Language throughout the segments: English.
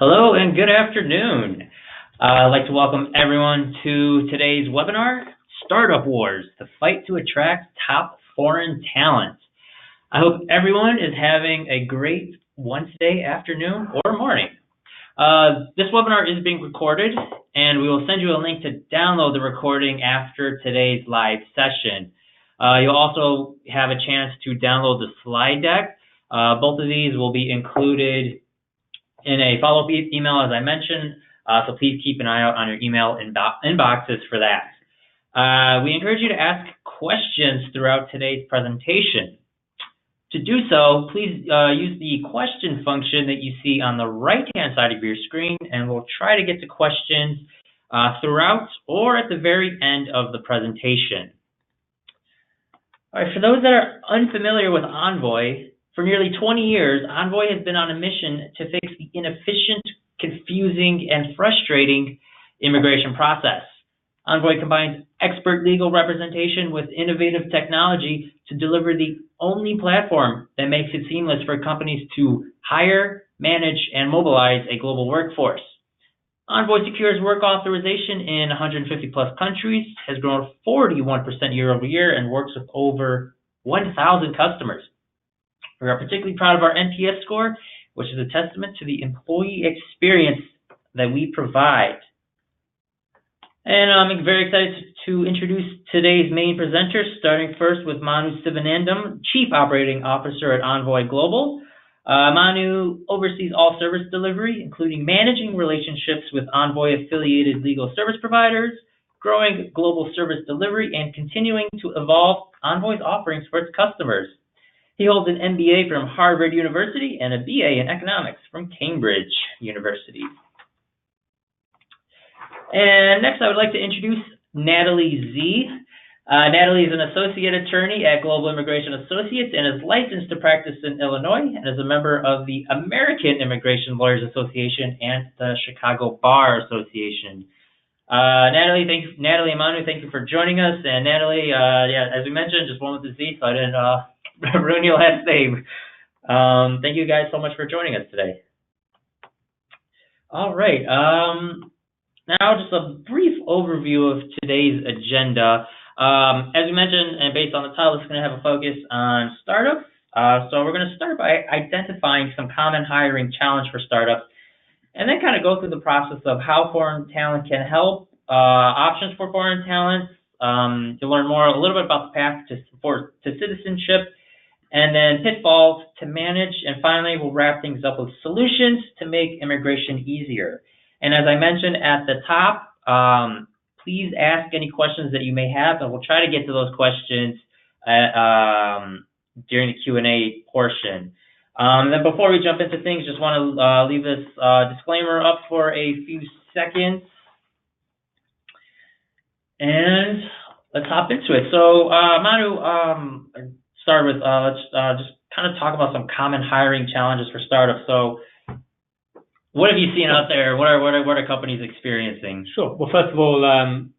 Hello and good afternoon. I'd like to welcome everyone to today's webinar, Startup Wars, the fight to attract top foreign talent. I hope everyone is having a great Wednesday afternoon or morning. This webinar is being recorded, and we will send you a link to download the recording after today's live session. You'll also have a chance to download the slide deck. Both of these will be included in a follow-up email, as I mentioned, so please keep an eye out on your email inboxes for that. We encourage you to ask questions throughout today's presentation. To do so, please use the question function that you see on the right-hand side of your screen, and we'll try to get to questions throughout or at the very end of the presentation. All right, for those that are unfamiliar with Envoy, for nearly 20 years, Envoy has been on a mission to fix the inefficient, confusing, and frustrating immigration process. Envoy combines expert legal representation with innovative technology to deliver the only platform that makes it seamless for companies to hire, manage, and mobilize a global workforce. Envoy secures work authorization in 150 plus countries, has grown 41% year over year, and works with over 1,000 customers. We are particularly proud of our NPS score, which is a testament to the employee experience that we provide. And I'm very excited to introduce today's main presenters, starting first with Manu Sivanandam, Chief Operating Officer at Envoy Global. Manu oversees all service delivery, including managing relationships with Envoy-affiliated legal service providers, growing global service delivery, and continuing to evolve Envoy's offerings for its customers. He holds an MBA from Harvard University and a BA in economics from Cambridge University. And next, I would like to introduce Natalie Z. Natalie is an associate attorney at Global Immigration Associates and is licensed to practice in Illinois and is a member of the American Immigration Lawyers Association and the Chicago Bar Association. Natalie and Manu, thank you for joining us. And Natalie, as we mentioned, just one with the Z, so I didn't ruin your last name. Thank you guys so much for joining us today. All right. Now, just a brief overview of today's agenda. As we mentioned, and based on the title, it's going to have a focus on startups. So we're going to start by identifying some common hiring challenge for startups, and then kind of go through the process of how foreign talent can help, options for foreign talent, to learn more a little bit about the path to citizenship, and then pitfalls to manage, and finally we'll wrap things up with solutions to make immigration easier. And as I mentioned at the top, please ask any questions that you may have, and we'll try to get to those questions during the Q&A portion. Then before we jump into things, just want to leave this disclaimer up for a few seconds. And let's hop into it. So Manu, start with, let's just kind of talk about some common hiring challenges for startups. So what have you seen out there? What are companies experiencing? Sure. Well, first of all,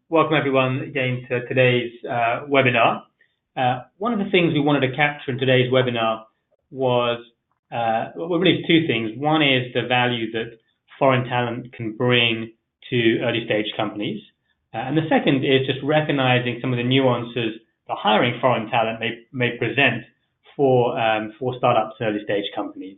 welcome everyone again to today's webinar. One of the things we wanted to capture in today's webinar was, well, really two things. One is the value that foreign talent can bring to early stage companies. And the second is just recognizing some of the nuances that hiring foreign talent may present for startups and early stage companies.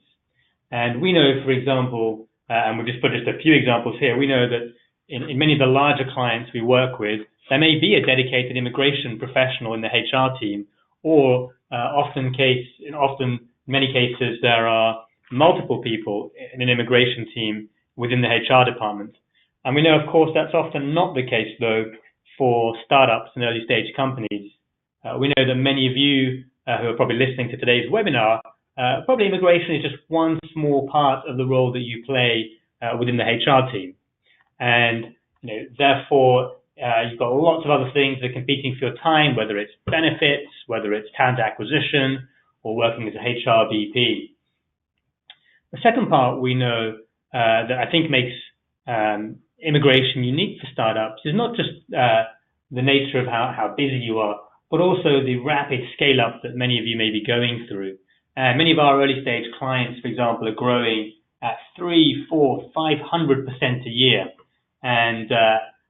And we know, for example, and we'll just put just a few examples here, we know that in many of the larger clients we work with, there may be a dedicated immigration professional in the HR team, or often in many cases, there are multiple people in an immigration team within the HR department. And we know, of course, that's often not the case, though, for startups and early stage companies. We know that many of you who are probably listening to today's webinar, probably immigration is just one small part of the role that you play within the HR team. And therefore, you've got lots of other things that are competing for your time, whether it's benefits, whether it's talent acquisition, or working as a HR VP. The second part we know that I think makes immigration unique for startups is not just the nature of how busy you are, but also the rapid scale-up that many of you may be going through. Many of our early stage clients, for example, are growing at 3, 4, 500% a year. And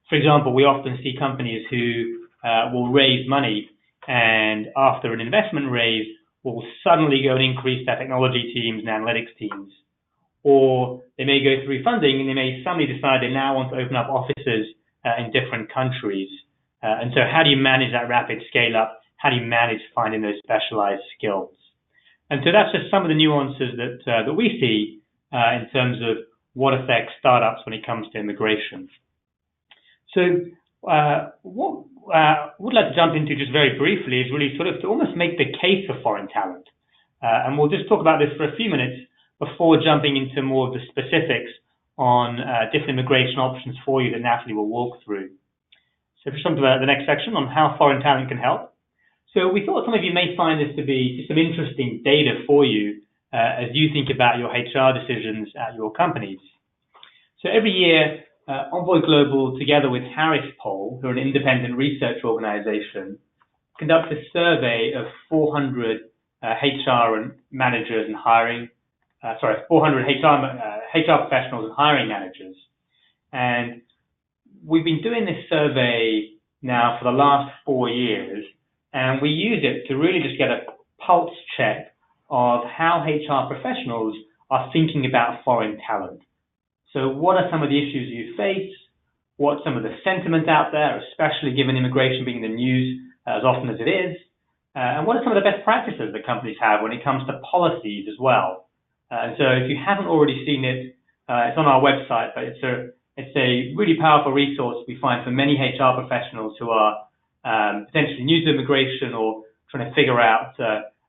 for example, we often see companies who will raise money, and after an investment raise, will suddenly go and increase their technology teams and analytics teams. Or they may go through funding and they may suddenly decide they now want to open up offices in different countries. And so how do you manage that rapid scale up? How do you manage finding those specialized skills? And so that's just some of the nuances that we see in terms of what affects startups when it comes to immigration. So what I would like to jump into just very briefly is really sort of to almost make the case for foreign talent. And we'll just talk about this for a few minutes before jumping into more of the specifics on different immigration options for you that Natalie will walk through. So just jump to the next section on how foreign talent can help. So we thought some of you may find this to be some interesting data for you as you think about your HR decisions at your companies. So every year, Envoy Global, together with Harris Poll, who are an independent research organization, conducts a survey of 400 HR and managers and hiring, 400 HR professionals and hiring managers. And we've been doing this survey now for the last 4 years, and we use it to really just get a pulse check of how HR professionals are thinking about foreign talent. So what are some of the issues you face? What's some of the sentiment out there, especially given immigration being in the news as often as it is? And what are some of the best practices that companies have when it comes to policies as well? And so if you haven't already seen it, it's on our website, but it's a really powerful resource we find for many HR professionals who are potentially new to immigration or trying to figure out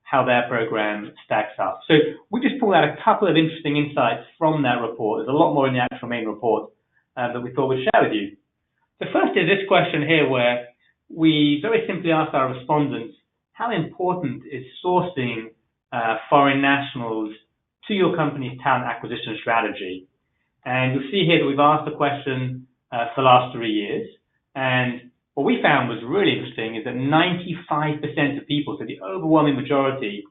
how their program stacks up. So we just pulled out a couple of interesting insights from that report. There's a lot more in the actual main report that we thought we'd share with you. The first is this question here, where we very simply asked our respondents, how important is sourcing foreign nationals to your company's talent acquisition strategy? And you'll see here that we've asked the question for the last 3 years. And what we found was really interesting is that 95% of people, so the overwhelming majority,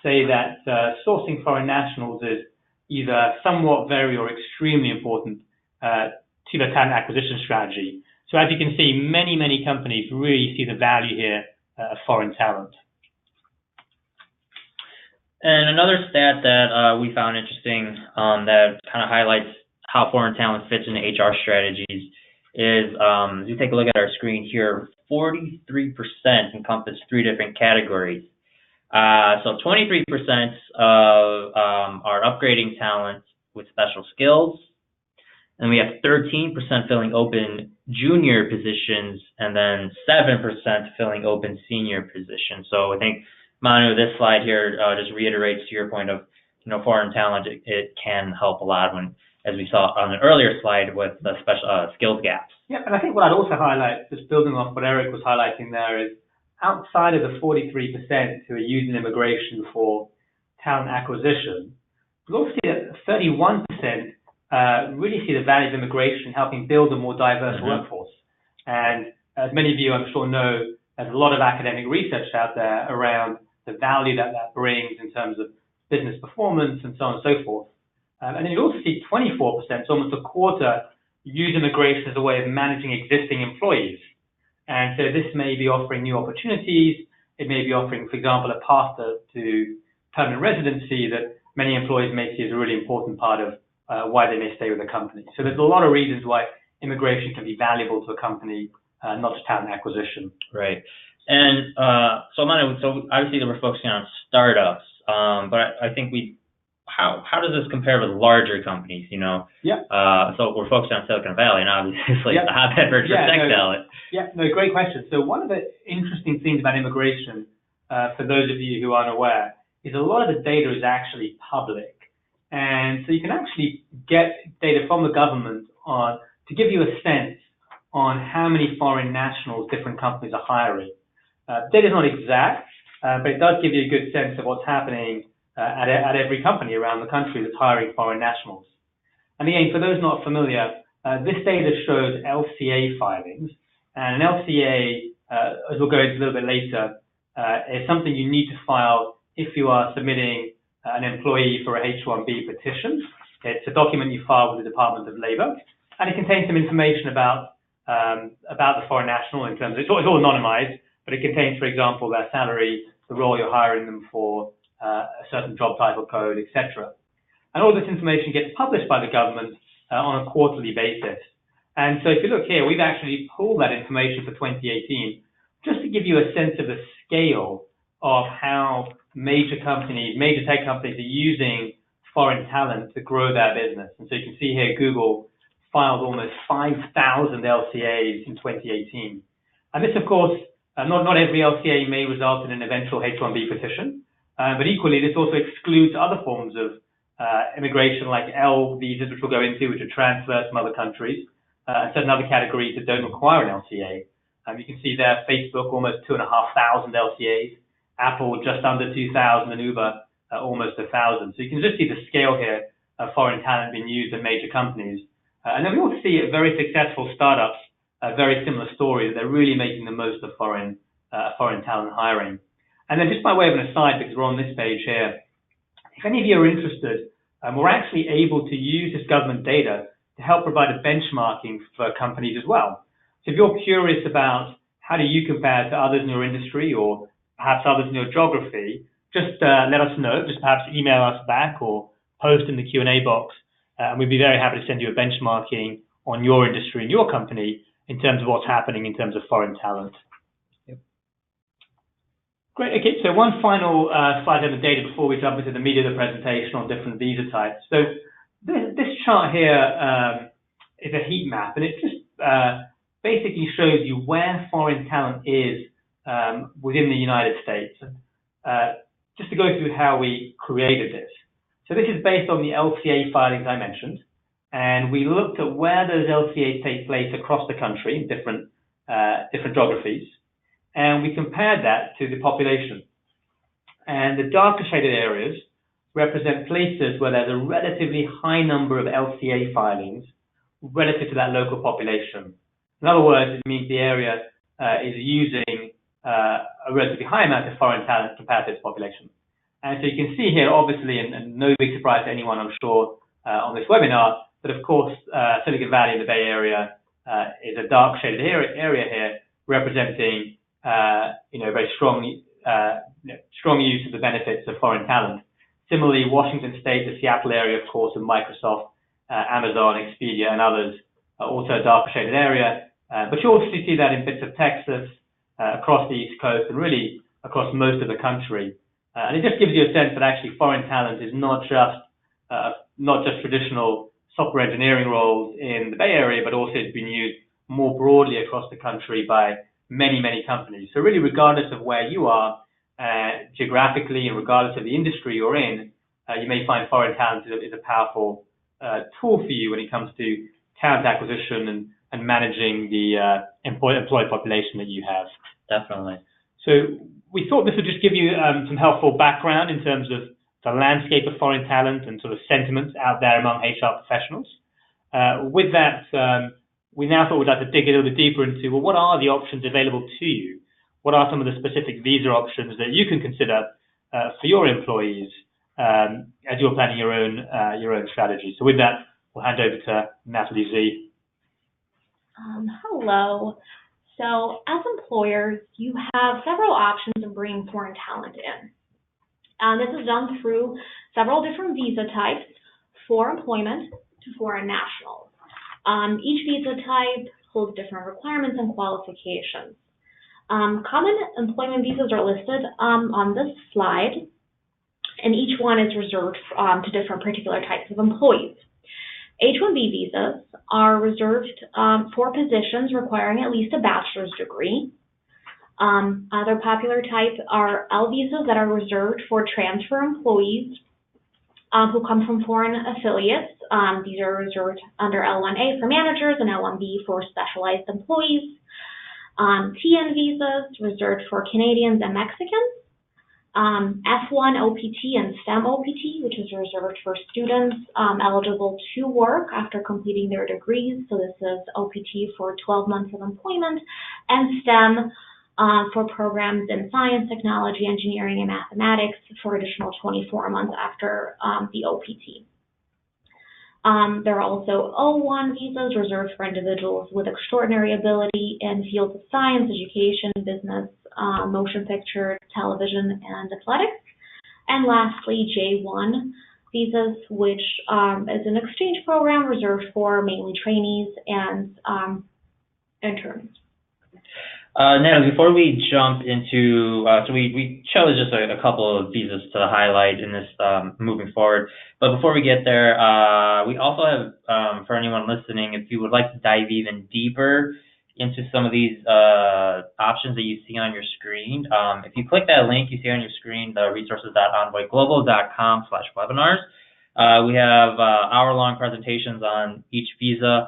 say that sourcing foreign nationals is either somewhat, very, or extremely important to their talent acquisition strategy. So as you can see, many, many companies really see the value here of foreign talent. And another stat that we found interesting that kind of highlights how foreign talent fits into HR strategies is, as you take a look at our screen here, 43% encompass 3 different categories. So 23% are upgrading talent with special skills, and we have 13% filling open junior positions, and then 7% filling open senior positions. So I think, Manu, this slide here just reiterates to your point of, foreign talent. It can help a lot when, as we saw on an earlier slide, with the special skills gaps. Yeah, and I think what I'd also highlight, just building off what Eric was highlighting there, is outside of the 43% who are using immigration for talent acquisition, we also see that 31% really see the value of immigration helping build a more diverse workforce. And as many of you, I'm sure, know, there's a lot of academic research out there around the value that brings in terms of business performance and so on and so forth. And then you also see 24%, so almost a quarter, use immigration as a way of managing existing employees. And so this may be offering new opportunities. It may be offering, for example, a path to permanent residency that many employees may see as a really important part of why they may stay with a company. So there's a lot of reasons why immigration can be valuable to a company, not just talent acquisition. Right. And so obviously we're focusing on startups, but I think how does this compare with larger companies, Yeah. So we're focused on Silicon Valley, and obviously the hotbed for tech talent. Yeah, no, great question. So one of the interesting things about immigration, for those of you who aren't aware, is a lot of the data is actually public. And so you can actually get data from the government to give you a sense on how many foreign nationals different companies are hiring. Data is not exact, but it does give you a good sense of what's happening at every company around the country that's hiring foreign nationals. And again, for those not familiar, this data shows LCA filings. And an LCA, as we'll go into a little bit later, is something you need to file if you are submitting an employee for a H-1B petition. It's a document you file with the Department of Labor, and it contains some information about the foreign national in terms of, it's all anonymized, but it contains, for example, their salary, the role you're hiring them for, a certain job title code, etc. And all this information gets published by the government on a quarterly basis. And so if you look here, we've actually pulled that information for 2018 just to give you a sense of the scale of how major tech companies are using foreign talent to grow their business. And so you can see here, Google filed almost 5,000 LCAs in 2018. And this, of course, not every LCA may result in an eventual H-1B petition, but equally, this also excludes other forms of immigration like L visas, which we'll go into, which are transfers from other countries, and certain other categories that don't require an LCA. You can see there, Facebook, almost 2,500 LCAs, Apple, just under 2,000, and Uber, almost 1,000. So you can just see the scale here of foreign talent being used in major companies. And then we also see very successful startups, a very similar story, that they're really making the most of foreign talent hiring. And then just by way of an aside, because we're on this page here, if any of you are interested, we're actually able to use this government data to help provide a benchmarking for companies as well. So if you're curious about how do you compare to others in your industry or perhaps others in your geography, just let us know. Just perhaps email us back or post in the Q&A box, and we'd be very happy to send you a benchmarking on your industry and your company in terms of what's happening in terms of foreign talent. Yep. Great. Okay, so one final slide of the data before we jump into the meat of the presentation on different visa types. So this chart here is a heat map, and it just basically shows you where foreign talent is within the United States. Just to go through how we created this. So this is based on the LCA filings I mentioned, and we looked at where those LCAs take place across the country in different geographies, and we compared that to the population. And the darker shaded areas represent places where there's a relatively high number of LCA filings relative to that local population. In other words, it means the area is using a relatively high amount of foreign talent compared to its population. And so you can see here, obviously, and no big surprise to anyone, I'm sure, on this webinar, that of course, Silicon Valley and the Bay Area is a dark shaded area here, representing very strong use of the benefits of foreign talent. Similarly, Washington State, the Seattle area, of course, and Microsoft, Amazon, Expedia, and others are also a darker shaded area. But you also see that in bits of Texas, across the East Coast, and really across most of the country. And it just gives you a sense that actually foreign talent is not just traditional software engineering roles in the Bay Area, but also it's been used more broadly across the country by many, many companies. So really, regardless of where you are geographically and regardless of the industry you're in, you may find foreign talent is a powerful tool for you when it comes to talent acquisition and managing the employed population that you have. Definitely. So we thought this would just give you some helpful background in terms of the landscape of foreign talent and sort of sentiments out there among HR professionals. With that, we now thought we'd like to dig a little bit deeper into, well, what are the options available to you? What are some of the specific visa options that you can consider for your employees as you're planning your own strategy? So with that, we'll hand over to Natalie Z. Hello. So as employers, you have several options of bringing foreign talent in. This is done through several different visa types for employment to foreign nationals. Each visa type holds different requirements and qualifications. Common employment visas are listed on this slide, and each one is reserved to different particular types of employees. H-1B visas are reserved for positions requiring at least a bachelor's degree. Other popular types are L visas that are reserved for transfer employees who come from foreign affiliates. These are reserved under L1A for managers and L1B for specialized employees. TN visas reserved for Canadians and Mexicans. F1 OPT and STEM OPT, which is reserved for students eligible to work after completing their degrees. So this is OPT for 12 months of employment, and STEM for programs in science, technology, engineering, and mathematics for additional 24 months after the OPT. There are also O1 visas reserved for individuals with extraordinary ability in fields of science, education, business, motion picture, television, and athletics. And lastly, J1 visas, which is an exchange program reserved for mainly trainees and interns. Natalie, before we jump into, so we chose just a couple of visas to highlight in this moving forward. But before we get there, we also have, for anyone listening, if you would like to dive even deeper into some of these options that you see on your screen, if you click that link you see on your screen, the resources.envoyglobal.com/webinars, we have hour-long presentations on each visa.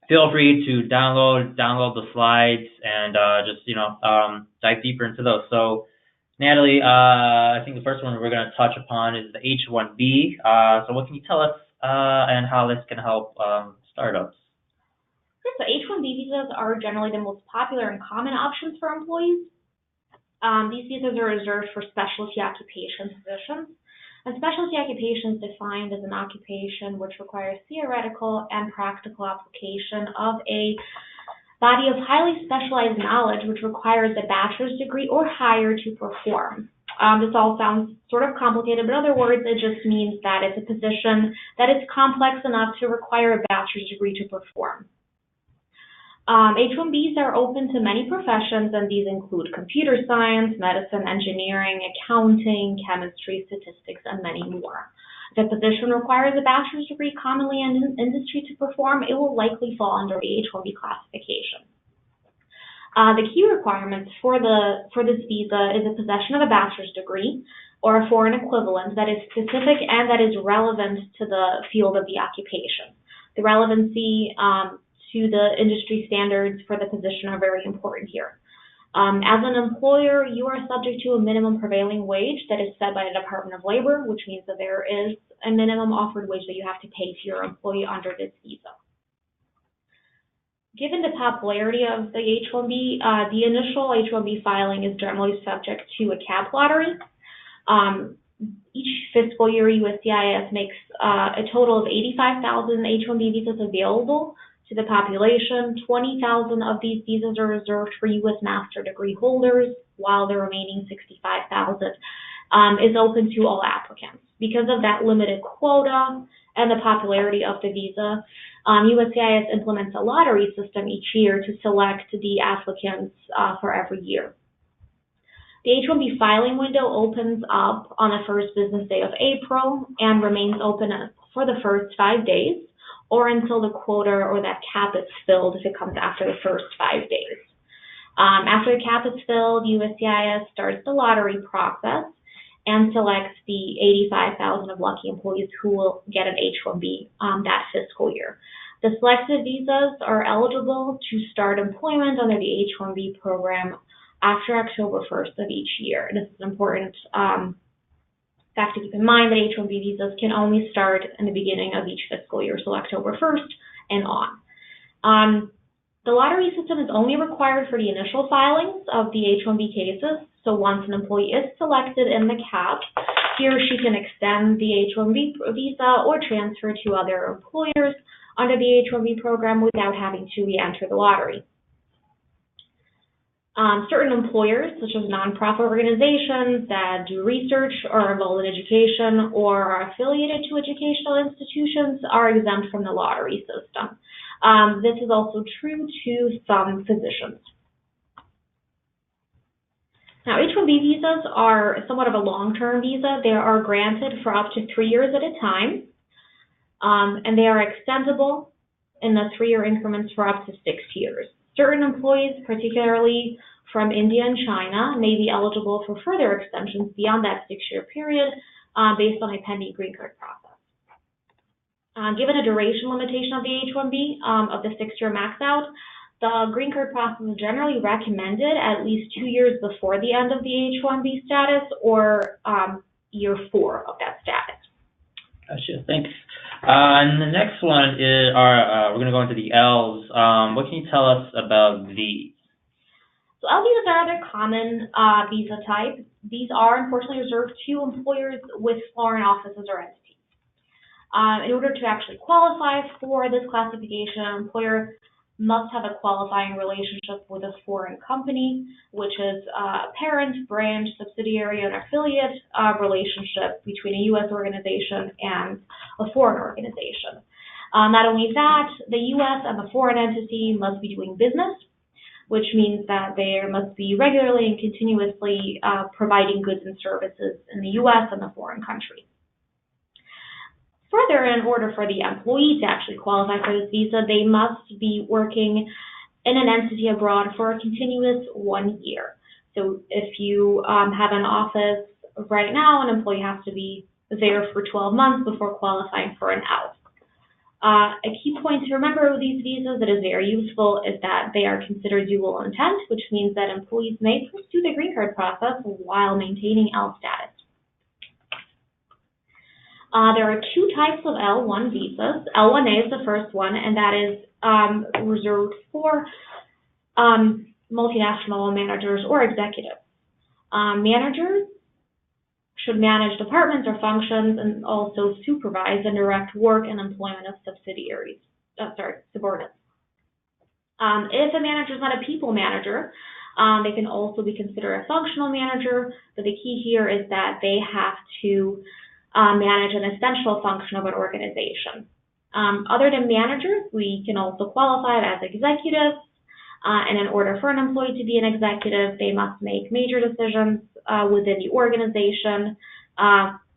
Feel free to download the slides and just dive deeper into those. So, Natalie, I think the first one we're going to touch upon is the H-1B. So, what can you tell us and how this can help startups? So, H-1B visas are generally the most popular and common options for employees. These visas are reserved for specialty occupation positions. A specialty occupation is defined as an occupation which requires theoretical and practical application of a body of highly specialized knowledge which requires a bachelor's degree or higher to perform. This all sounds sort of complicated, but in other words, it just means that it's a position that is complex enough to require a bachelor's degree to perform. H-1Bs are open to many professions, and these include computer science, medicine, engineering, accounting, chemistry, statistics, and many more. If a position requires a bachelor's degree commonly in industry to perform, it will likely fall under the H-1B classification. The key requirements for this visa is a possession of a bachelor's degree or a foreign equivalent that is specific and that is relevant to the field of the occupation. The relevancy to the industry standards for the position are very important here. As an employer, you are subject to a minimum prevailing wage that is set by the Department of Labor, which means that there is a minimum offered wage that you have to pay to your employee under this visa. Given the popularity of the H-1B, the initial H-1B filing is generally subject to a cap lottery. Each fiscal year, USCIS makes a total of 85,000 H-1B visas available to the population. 20,000 of these visas are reserved for U.S. master degree holders, while the remaining 65,000 is open to all applicants. Because of that limited quota and the popularity of the visa, USCIS implements a lottery system each year to select the applicants for every year. The H-1B filing window opens up on the first business day of April and remains open for the first 5 days, or until the quota or that cap is filled if it comes after the first 5 days. After the cap is filled, USCIS starts the lottery process and selects the 85,000 of lucky employees who will get an H-1B that fiscal year. The selected visas are eligible to start employment under the H-1B program after October 1st of each year. This is important fact to keep in mind that H-1B visas can only start in the beginning of each fiscal year, so October 1st and on. The lottery system is only required for the initial filings of the H-1B cases, so once an employee is selected in the cap, he or she can extend the H-1B visa or transfer to other employers under the H-1B program without having to re-enter the lottery. Certain employers, such as nonprofit organizations that do research or are involved in education or are affiliated to educational institutions, are exempt from the lottery system. This is also true to some physicians. Now, H-1B visas are somewhat of a long-term visa. They are granted for up to 3 years at a time, and they are extendable in the 3-year increments for up to 6 years. Certain employees, particularly from India and China, may be eligible for further extensions beyond that 6-year period based on a pending green card process. Given a duration limitation of the H-1B of the 6-year max out, the green card process is generally recommended at least 2 years before the end of the H-1B status or year 4 of that status. Gotcha, thanks. And the next one is we're going to go into the L's. What can you tell us about these? So L visas are another common visa type. These are unfortunately reserved to employers with foreign offices or entities. In order to actually qualify for this classification, an employer must have a qualifying relationship with a foreign company, which is a parent, branch, subsidiary, and affiliate relationship between a U.S. organization and a foreign organization. Not only that, the U.S. and the foreign entity must be doing business, which means that there must be regularly and continuously providing goods and services in the U.S. and the foreign country. Further, in order for the employee to actually qualify for this visa, they must be working in an entity abroad for a continuous 1 year. So if you have an office right now, an employee has to be there for 12 months before qualifying for an out. A key point to remember with these visas that is very useful is that they are considered dual intent, which means that employees may pursue the green card process while maintaining L status. There are two types of L1 visas. L1A is the first one, and that is reserved for multinational managers or executives. Managers should manage departments or functions and also supervise and direct work and employment of subordinates. If a manager is not a people manager, they can also be considered a functional manager, but the key here is that they have to manage an essential function of an organization. Other than managers, we can also qualify as executives, and in order for an employee to be an executive, they must make major decisions within the organization,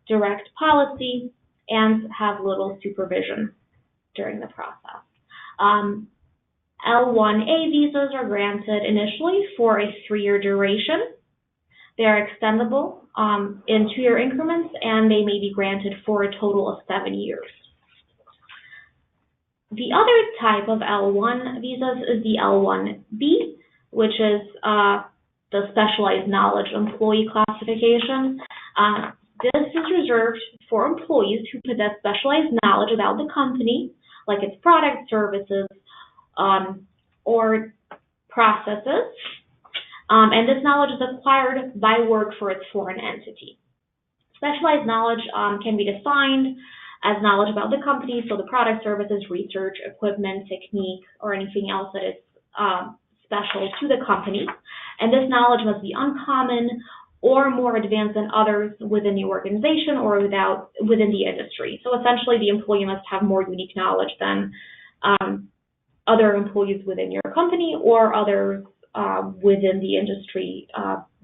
direct policy, and have little supervision during the process. L1A visas are granted initially for a 3-year duration. They are extendable in 2-year increments, and they may be granted for a total of 7 years. The other type of L1 visas is the L1B, which is the specialized knowledge employee classification. This is reserved for employees who possess specialized knowledge about the company, like its products, services, or processes. And this knowledge is acquired by work for its foreign entity. Specialized knowledge can be defined as knowledge about the company, so the product, services, research, equipment, technique, or anything else that is special to the company. And this knowledge must be uncommon or more advanced than others within the organization or within the industry. So essentially, the employee must have more unique knowledge than other employees within your company or others within the industry,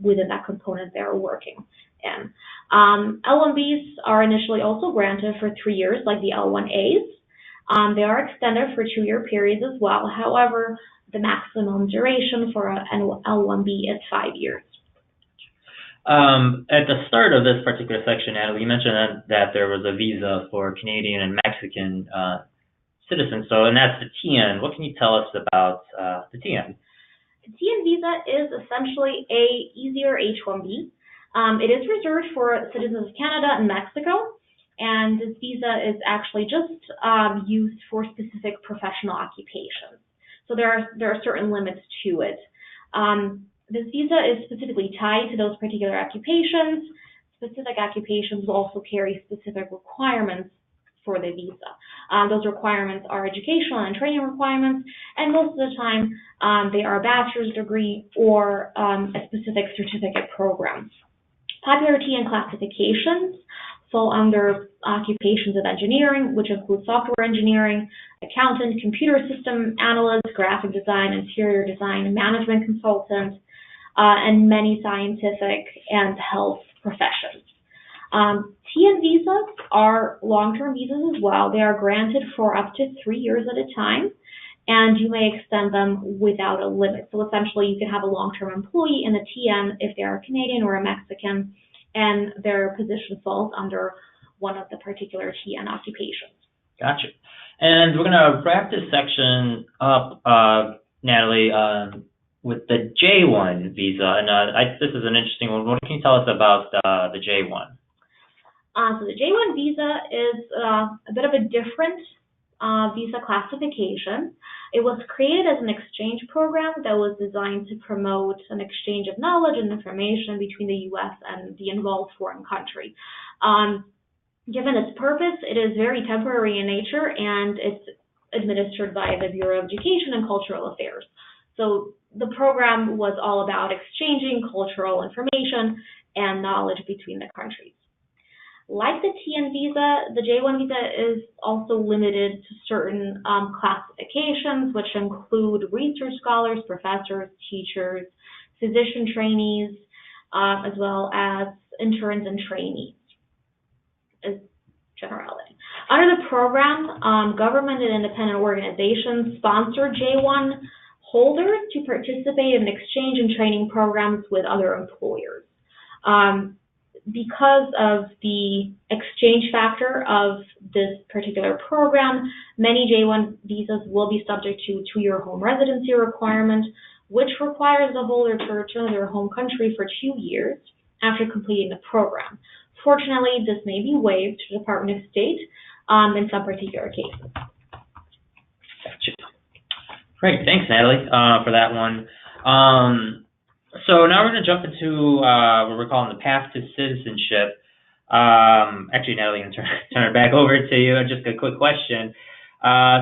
within that component they're working in. L1Bs are initially also granted for 3 years, like the L1As. They are extended for 2-year periods as well. However, the maximum duration for an L1B is 5 years. At the start of this particular section, Natalie, you mentioned that there was a visa for Canadian and Mexican citizens. So, and that's the TN. What can you tell us about the TN? The TN visa is essentially a easier H-1B. It is reserved for citizens of Canada and Mexico, and this visa is actually just used for specific professional occupations. So there are certain limits to it. This visa is specifically tied to those particular occupations. Specific occupations will also carry specific requirements for the visa. Those requirements are educational and training requirements, and most of the time they are a bachelor's degree or a specific certificate program. Popular TN classifications fall under occupations of engineering, which include software engineering, accountant, computer system analyst, graphic design, interior design, management consultant, and many scientific and health professions. TN visas are long-term visas as well. They are granted for up to 3 years at a time, and you may extend them without a limit. So essentially, you can have a long-term employee in the TN if they are Canadian or a Mexican, and their position falls under one of the particular TN occupations. Gotcha. And we're going to wrap this section up, Natalie, with the J1 visa. And this is an interesting one. What can you tell us about the J1? So the J1 visa is a bit of a different visa classification. It was created as an exchange program that was designed to promote an exchange of knowledge and information between the U.S. and the involved foreign country. Given its purpose, it is very temporary in nature, and it's administered by the Bureau of Education and Cultural Affairs. So the program was all about exchanging cultural information and knowledge between the countries. Like the TN visa, the J1 visa is also limited to certain classifications, which include research scholars, professors, teachers, physician trainees, as well as interns and trainees, as generality. Under the program, government and independent organizations sponsor J1 holders to participate in exchange and training programs with other employers. Because of the exchange factor of this particular program, many J1 visas will be subject to a 2-year home residency requirement, which requires the holder to return to their home country for 2 years after completing the program. Fortunately, this may be waived to the Department of State in some particular cases. Gotcha. Great, thanks, Natalie, for that one. So now we're going to jump into what we're calling the path to citizenship. Actually, Natalie, I'm going to turn it back over to you. Just a quick question.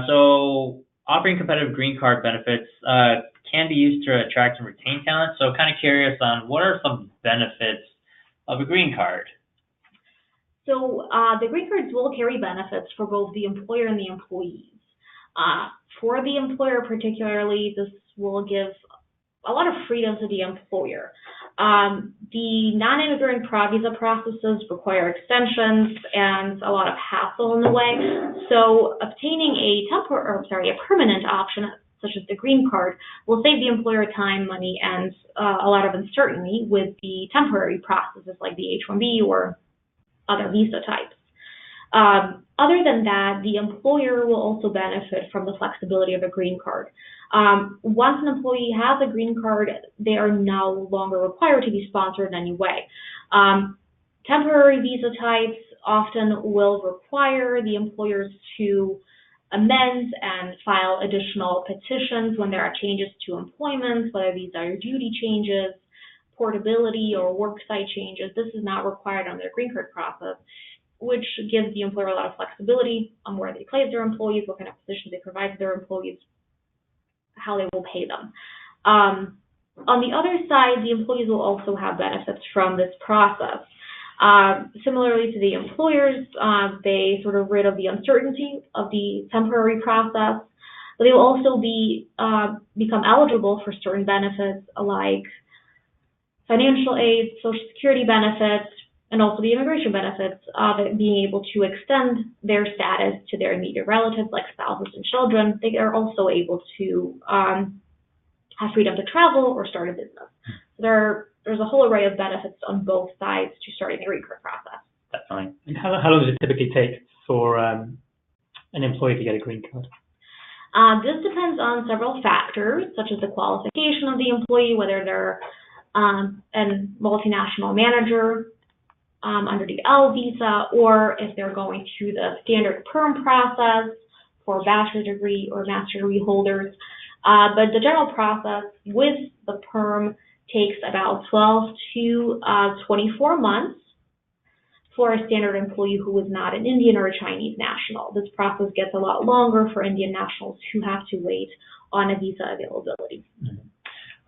So offering competitive green card benefits can be used to attract and retain talent. So kind of curious on what are some benefits of a green card? So the green cards will carry benefits for both the employer and the employees. For the employer particularly, this will give a lot of freedom to the employer. The non-immigrant visa processes require extensions and a lot of hassle in the way. So obtaining a permanent option such as the green card will save the employer time, money, and a lot of uncertainty with the temporary processes like the H-1B or other visa types. Other than that, the employer will also benefit from the flexibility of a green card. Once an employee has a green card, they are no longer required to be sponsored in any way. Temporary visa types often will require the employers to amend and file additional petitions when there are changes to employment, whether these are duty changes, portability, or worksite changes. This is not required on their green card process, which gives the employer a lot of flexibility on where they place their employees, what kind of positions they provide to their employees, how they will pay them. On the other side, the employees will also have benefits from this process. Similarly to the employers, they sort of rid of the uncertainty of the temporary process, but they will also become eligible for certain benefits like financial aid, Social Security benefits, and also the immigration benefits of being able to extend their status to their immediate relatives like spouses and children. They are also able to have freedom to travel or start a business. So there's a whole array of benefits on both sides to starting the green card process. Definitely. And how long does it typically take for an employee to get a green card? This depends on several factors, such as the qualification of the employee, whether they're a multinational manager under the L visa, or if they're going through the standard perm process for bachelor's degree or master's degree holders. But the general process with the perm takes about 12 to 24 months for a standard employee who is not an Indian or a Chinese national. This process gets a lot longer for Indian nationals who have to wait on a visa availability. Mm-hmm.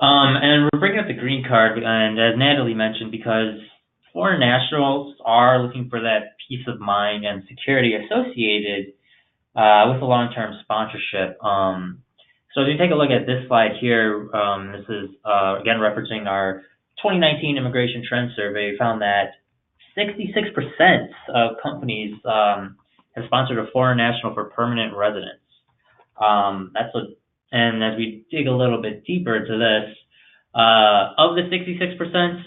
And we're bringing up the green card, and as Natalie mentioned, because foreign nationals are looking for that peace of mind and security associated with a long-term sponsorship. So if you take a look at this slide here, this is, again, referencing our 2019 Immigration Trend Survey. We found that 66% of companies have sponsored a foreign national for permanent residence. And as we dig a little bit deeper into this, of the 66%,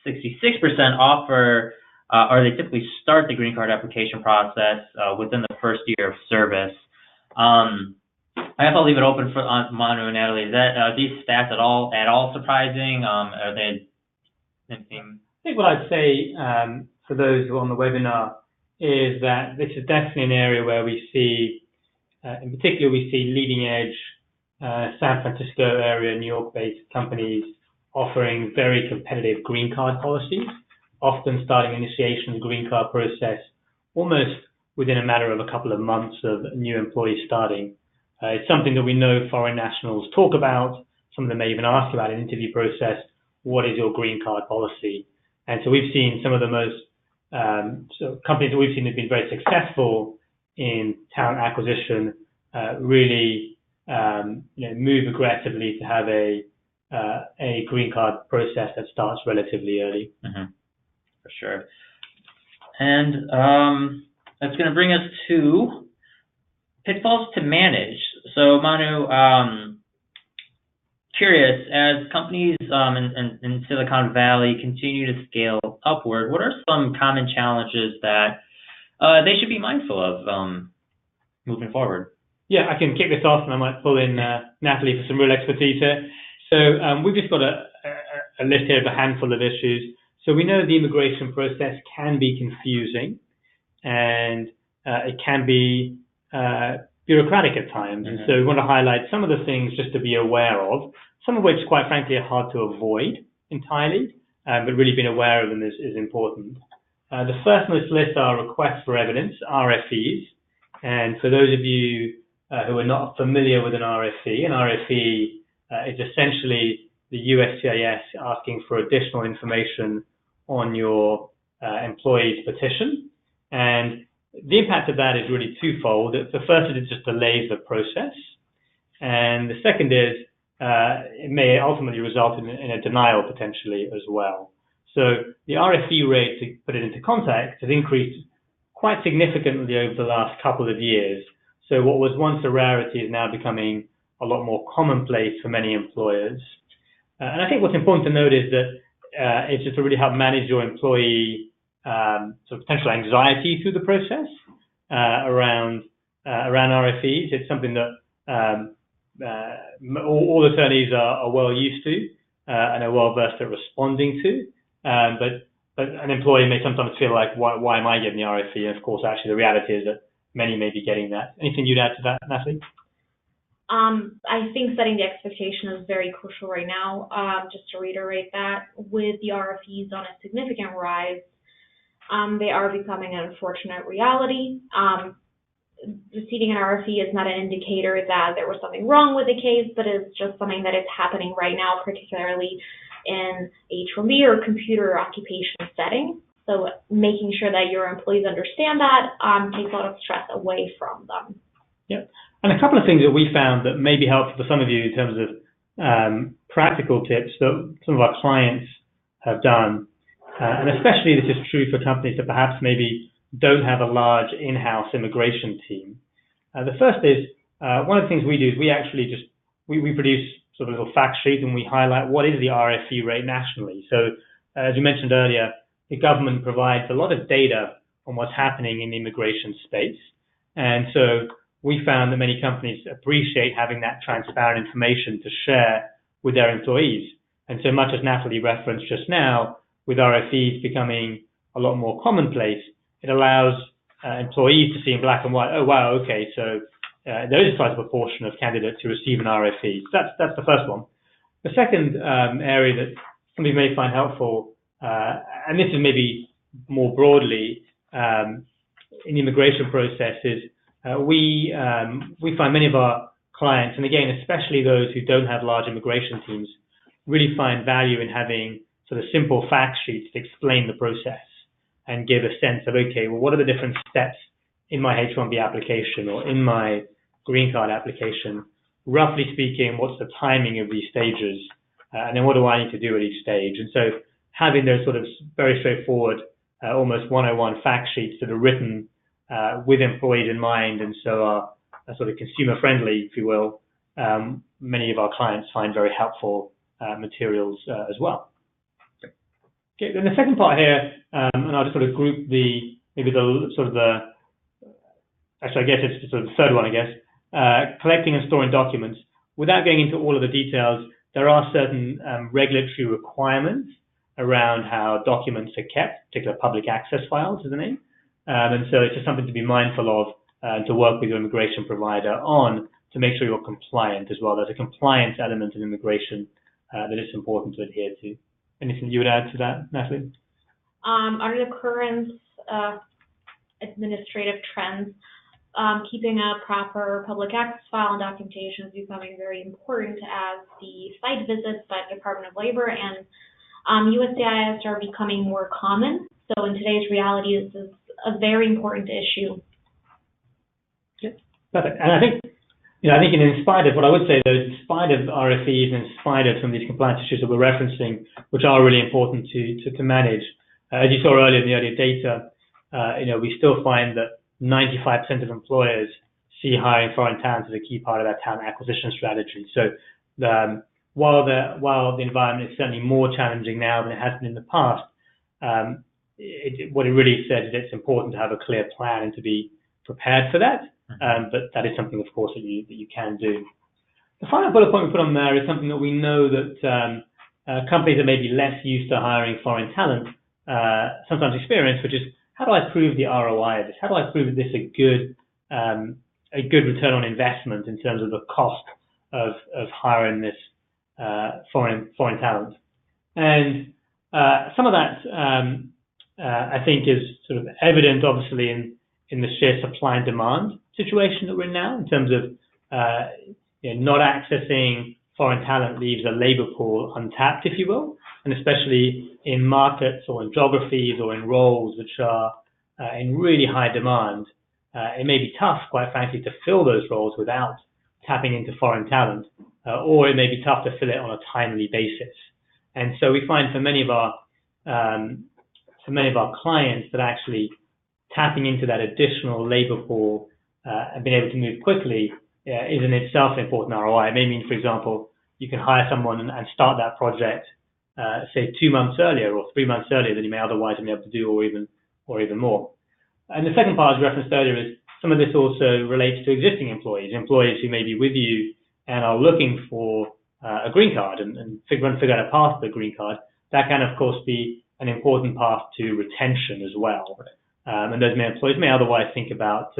66% offer, or they typically start the green card application process within the first year of service. I guess I'll leave it open for Manu and Natalie. Is that are these stats at all surprising? Are they anything? I think what I'd say for those who are on the webinar is that this is definitely an area where we see, in particular, we see leading edge San Francisco area, New York-based companies offering very competitive green card policies, often starting initiation of the green card process almost within a matter of a couple of months of new employees starting. It's something that we know foreign nationals talk about. Some of them may even ask about an interview process. What is your green card policy? And so we've seen some of the most companies that we've seen have been very successful in talent acquisition really move aggressively to have a green card process that starts relatively early. Mm-hmm. For sure. And that's going to bring us to pitfalls to manage. So Manu, curious, as companies in Silicon Valley continue to scale upward, what are some common challenges that they should be mindful of moving forward? Yeah, I can kick this off, and I might pull in Natalie for some real expertise here. So we've just got a list here of a handful of issues. So we know the immigration process can be confusing, and it can be bureaucratic at times. Mm-hmm. And so we want to highlight some of the things just to be aware of, some of which, quite frankly, are hard to avoid entirely, but really being aware of them is important. The first on this list are requests for evidence, RFEs. And for those of you who are not familiar with an RFE is essentially the USCIS asking for additional information on your employee's petition. And the impact of that is really twofold. The first is it just delays the process. And the second is it may ultimately result in a denial potentially as well. So the RFE rate, to put it into context, has increased quite significantly over the last couple of years. So what was once a rarity is now becoming a lot more commonplace for many employers. And I think what's important to note is that it's just to really help manage your employee sort of potential anxiety through the process around RFEs. It's something that all attorneys are well used to and are well versed at responding to. But an employee may sometimes feel like, why am I getting the RFE? And of course, actually, the reality is that many may be getting that. Anything you'd add to that, Natalie? I think setting the expectation is very crucial right now. Just to reiterate that, with the RFEs on a significant rise, they are becoming an unfortunate reality. Receiving an RFE is not an indicator that there was something wrong with the case, but it's just something that is happening right now, particularly in H-1B or computer occupation setting. So making sure that your employees understand that takes a lot of stress away from them. Yep. And a couple of things that we found that may be helpful for some of you in terms of practical tips that some of our clients have done. And especially this is true for companies that perhaps maybe don't have a large in-house immigration team. The first is, one of the things we do is we actually we produce sort of a little fact sheet and we highlight what is the RFE rate nationally. So as you mentioned earlier, the government provides a lot of data on what's happening in the immigration space. And so we found that many companies appreciate having that transparent information to share with their employees. And so much as Natalie referenced just now, with RFEs becoming a lot more commonplace, it allows employees to see in black and white, oh, wow, okay, so there is a sizable proportion of candidates who receive an RFE. So that's the first one. The second area that some people may find helpful, and this is maybe more broadly in the immigration process, is we find many of our clients, and again, especially those who don't have large immigration teams, really find value in having sort of simple fact sheets to explain the process and give a sense of, okay, well, what are the different steps in my H-1B application or in my green card application? Roughly speaking, what's the timing of these stages? And then what do I need to do at each stage? And so having those sort of very straightforward, almost 101 fact sheets that are written with employees in mind, and so are sort of consumer friendly, if you will, many of our clients find very helpful materials as well. Okay, then the second part here, and I'll just sort of group actually I guess it's sort of the third one, I guess, collecting and storing documents. Without going into all of the details, there are certain regulatory requirements around how documents are kept, particular public access files is the name. And so it's just something to be mindful of and to work with your immigration provider on to make sure you're compliant as well. There's a compliance element of immigration that is important to adhere to. Anything you would add to that, Natalie? Under the current administrative trends. Keeping a proper public access file and documentation is becoming very important as the site visits by the Department of Labor and USCIS are becoming more common. So in today's reality, this is a very important issue. Yeah, perfect. And I think, in spite of what I would say though, in spite of RFEs and in spite of some of these compliance issues that we're referencing, which are really important to manage, as you saw earlier in the earlier data, we still find that 95% of employers see hiring foreign talent as a key part of their talent acquisition strategy. So while the environment is certainly more challenging now than it has been in the past, what it really says is it's important to have a clear plan and to be prepared for that. But that is something, of course, that you can do. The final bullet point we put on there is something that we know that companies that may be less used to hiring foreign talent sometimes experience, which is, how do I prove the ROI of this? How do I prove that this is a good return on investment in terms of the cost of hiring this foreign talent? And some of that, I think, is sort of evident, obviously, in the sheer supply and demand situation that we're in now, in terms of not accessing foreign talent leaves a labor pool untapped, if you will, and especially in markets or in geographies or in roles which are in really high demand. It may be tough, quite frankly, to fill those roles without tapping into foreign talent, or it may be tough to fill it on a timely basis. And so we find for many of our clients that actually tapping into that additional labor pool and being able to move quickly is in itself an important ROI. It may mean, for example, you can hire someone and start that project, say 2 months earlier or 3 months earlier than you may otherwise be able to do, or even more. And the second part, as referenced earlier, is some of this also relates to existing employees who may be with you and are looking for a green card and figure out a path to the green card. That can, of course, be an important path to retention as well. And those employees may otherwise think about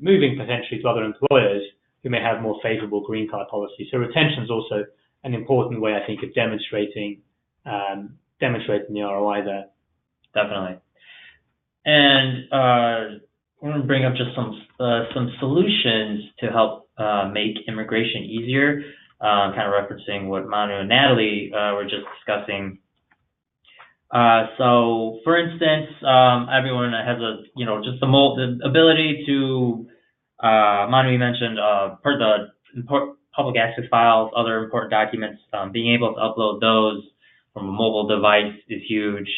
moving potentially to other employers who may have more favorable green card policies. So retention is also an important way, I think, of demonstrating the ROI there. Definitely. And we're going to bring up just some solutions to help make immigration easier, kind of referencing what Manu and Natalie were just discussing. So, for instance, everyone has just the ability to, Manu mentioned, per the public access files, other important documents, being able to upload those from a mobile device is huge.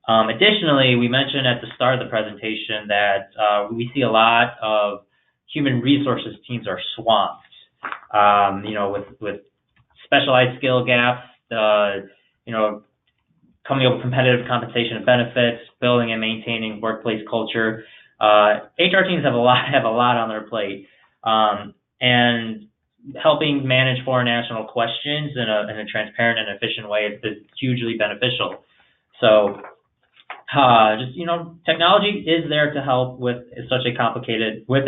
Additionally, we mentioned at the start of the presentation that we see a lot of human resources teams are swamped, with specialized skill gaps, coming up with competitive compensation and benefits, building and maintaining workplace culture. HR teams have a lot on their plate, and helping manage foreign national questions in a transparent and efficient way is hugely beneficial. So, technology is there to help with a complicated, but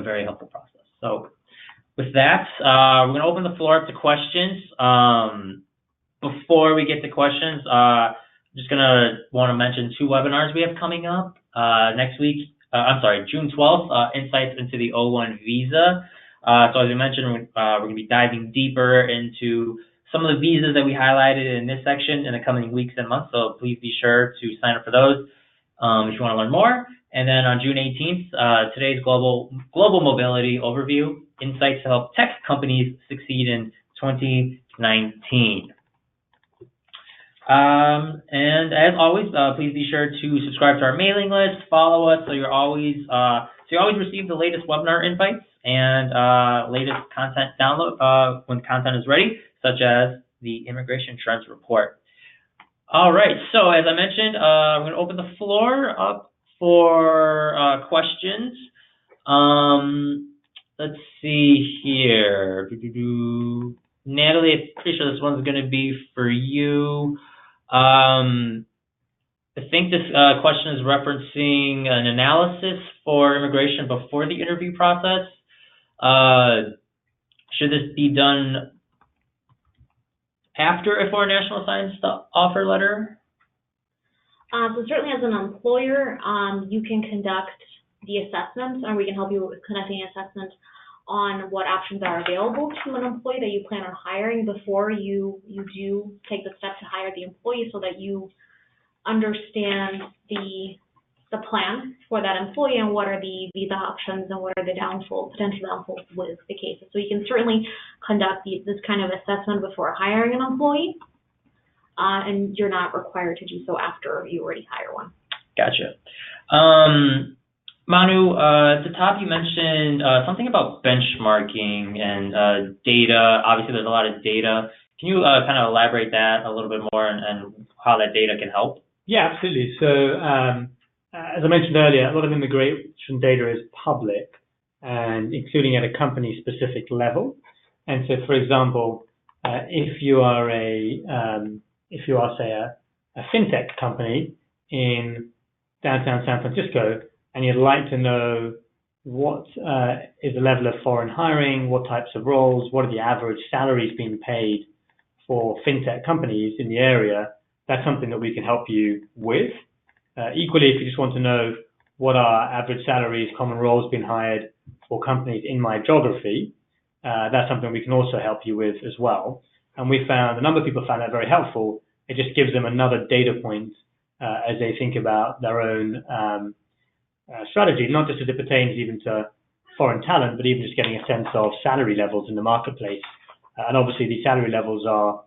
very helpful process. So, with that, we're going to open the floor up to questions. Before we get to questions, I'm just want to mention 2 webinars we have coming up next week. June 12th, Insights into the O1 Visa. So as we mentioned, we're going to be diving deeper into some of the visas that we highlighted in this section in the coming weeks and months. So please be sure to sign up for those if you want to learn more. And then on June 18th, today's global mobility overview, insights to help tech companies succeed in 2019. And as always, please be sure to subscribe to our mailing list, follow us so you always receive the latest webinar invites and latest content download when content is ready, such as the Immigration Trends Report. All right, so as I mentioned, I'm going to open the floor up for questions. Let's see here. Natalie, I'm pretty sure this one's going to be for you. I think this question is referencing an analysis for immigration before the interview process. Should this be done after a foreign national signs the offer letter? So certainly as an employer, you can conduct the assessment, or we can help you with conducting an assessment on what options are available to an employee that you plan on hiring before you do take the step to hire the employee, so that you understand the plan for that employee and what are the visa options and what are the potential downfalls with the cases. So you can certainly conduct this kind of assessment before hiring an employee, and you're not required to do so after you already hire one. Gotcha. Manu, at the top you mentioned something about benchmarking and data. Obviously, there's a lot of data. Can you kind of elaborate that a little bit more and how that data can help? Yeah, absolutely. So, as I mentioned earlier, a lot of immigration data is public, and including at a company-specific level. And so, for example, if you are say a fintech company in downtown San Francisco, and you'd like to know what is the level of foreign hiring, what types of roles, what are the average salaries being paid for fintech companies in the area, that's something that we can help you with. Equally, if you just want to know what are average salaries, common roles being hired for companies in my geography, that's something we can also help you with as well. And a number of people found that very helpful. It just gives them another data point as they think about their own strategy, not just as it pertains even to foreign talent, but even just getting a sense of salary levels in the marketplace. And obviously these salary levels are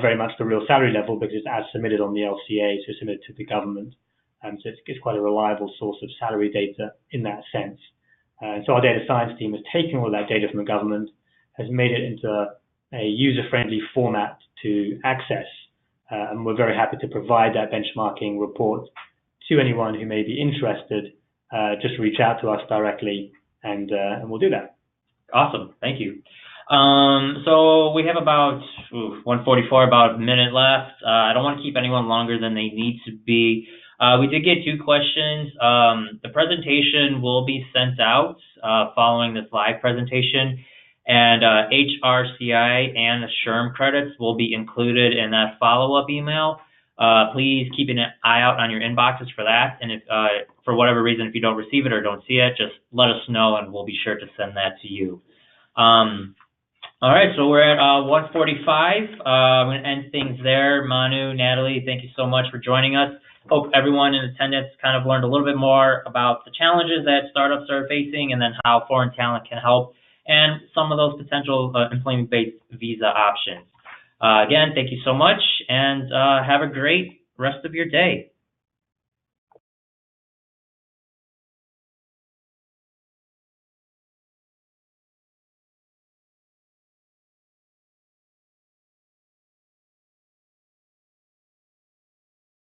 very much the real salary level because it's as submitted on the LCA, so submitted to the government. So it's quite a reliable source of salary data in that sense. So our data science team has taken all that data from the government, has made it into a user-friendly format to access, and we're very happy to provide that benchmarking report to anyone who may be interested. Just reach out to us directly, and we'll do that. Awesome, thank you. So we have about 1:44, about a minute left. I don't want to keep anyone longer than they need to be. We did get 2 questions. The presentation will be sent out following this live presentation, and HRCI and the SHRM credits will be included in that follow-up email. Please keep an eye out on your inboxes for that, and if for whatever reason, if you don't receive it or don't see it, just let us know and we'll be sure to send that to you. All right, so we're at 1:45. I'm going to end things there. Manu, Natalie, thank you so much for joining us. Hope everyone in attendance kind of learned a little bit more about the challenges that startups are facing and then how foreign talent can help and some of those potential employment-based visa options. Again, thank you so much, and have a great rest of your day.